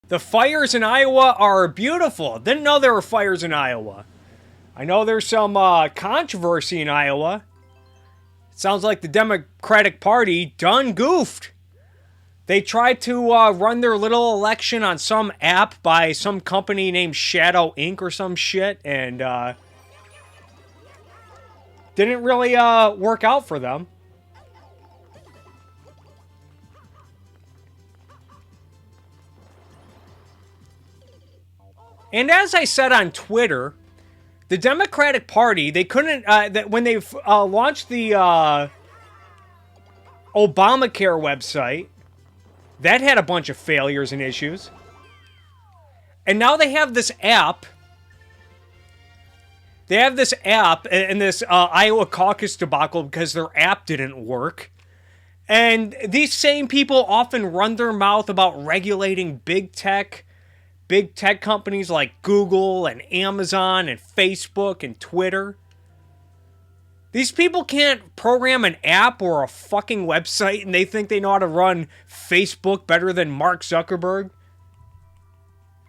The fires in Iowa are beautiful. Didn't know there were fires in Iowa. I know there's some controversy in Iowa. It sounds like the Democratic Party done goofed. They tried to run their little election on some app by some company named Shadow Inc. or some shit, and didn't really work out for them. And as I said on Twitter, the Democratic Party, they couldn't, when they launched the Obamacare website, that had a bunch of failures and issues. And now they have this app. They have this app and this Iowa caucus debacle because their app didn't work. And these same people often run their mouth about regulating big tech companies like Google and Amazon and Facebook and Twitter. These people can't program an app or a fucking website, and they think they know how to run Facebook better than Mark Zuckerberg.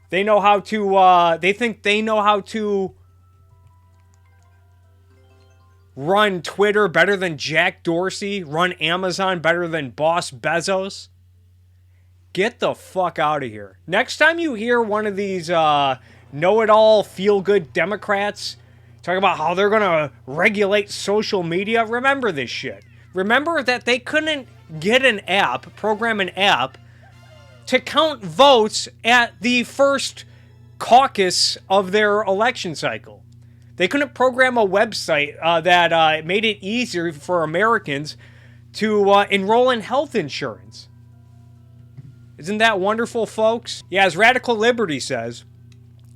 They know how to, they think they know how to run Twitter better than Jack Dorsey, run Amazon better than Boss Bezos. Get the fuck out of here. Next time you hear one of these know-it-all, feel-good Democrats talk about how they're going to regulate social media, remember this shit. Remember that they couldn't get an app, program an app, to count votes at the first caucus of their election cycle. They couldn't program a website that made it easier for Americans to enroll in health insurance. Isn't that wonderful, folks? Yeah, as Radical Liberty says,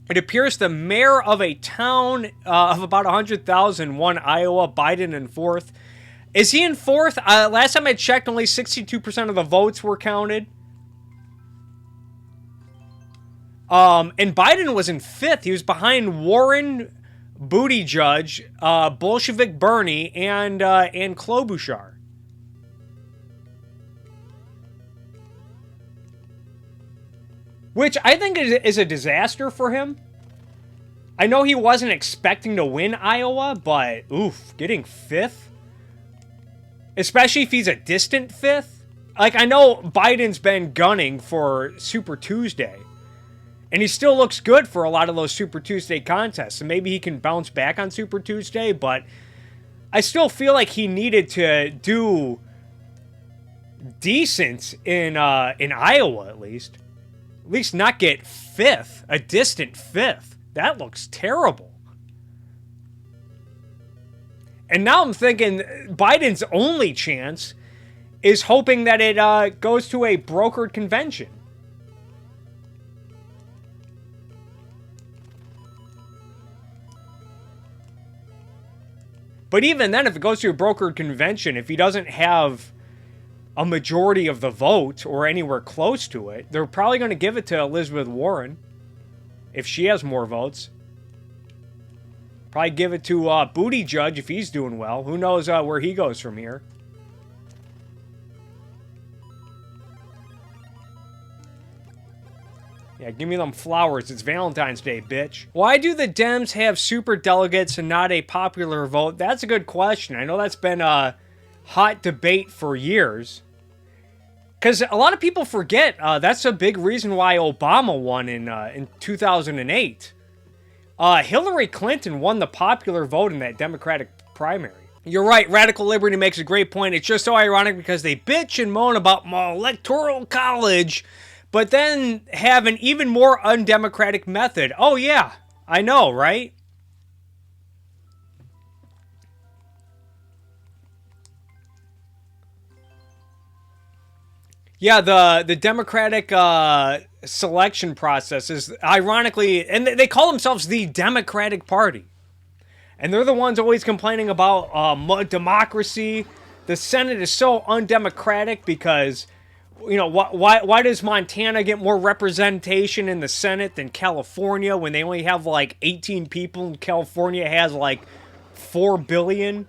it appears the mayor of a town of about 100,000 won Iowa, Biden in fourth. Is he in fourth? Last time I checked, only 62% of the votes were counted. And Biden was in fifth. He was behind Warren, Buttigieg, Bolshevik Bernie, and Klobuchar. Which I think is a disaster for him. I know he wasn't expecting to win Iowa, but oof, getting fifth? Especially if he's a distant fifth? Like, I know Biden's been gunning for Super Tuesday. And he still looks good for a lot of those Super Tuesday contests. So maybe he can bounce back on Super Tuesday, but I still feel like he needed to do decent in Iowa, at least. At least not get fifth, a distant fifth. That looks terrible. And now I'm thinking Biden's only chance is hoping that it goes to a brokered convention. But even then, if it goes to a brokered convention, if he doesn't have a majority of the vote or anywhere close to it, they're probably going to give it to Elizabeth Warren if she has more votes. Probably give it to Buttigieg if he's doing well. Who knows where he goes from here. Yeah, give me them flowers. It's Valentine's Day, bitch. Why do the Dems have super delegates and not a popular vote? That's a good question. I know that's been a hot debate for years. Because a lot of people forget that's a big reason why Obama won in 2008. Hillary Clinton won the popular vote in that Democratic primary. You're right, Radical Liberty makes a great point. It's just so ironic because they bitch and moan about electoral college, but then have an even more undemocratic method. Oh yeah, I know, right? Yeah, the Democratic selection process is ironically, and they call themselves the Democratic Party. And they're the ones always complaining about democracy. The Senate is so undemocratic because, you know, why does Montana get more representation in the Senate than California when they only have like 18 people and California has like 4 billion?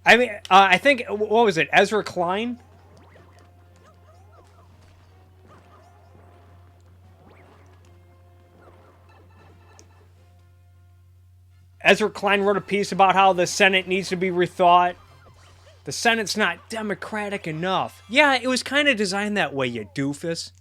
I mean, I think, what was it, Ezra Klein? Ezra Klein wrote a piece about how the Senate needs to be rethought. The Senate's not democratic enough. Yeah, it was kind of designed that way, you doofus.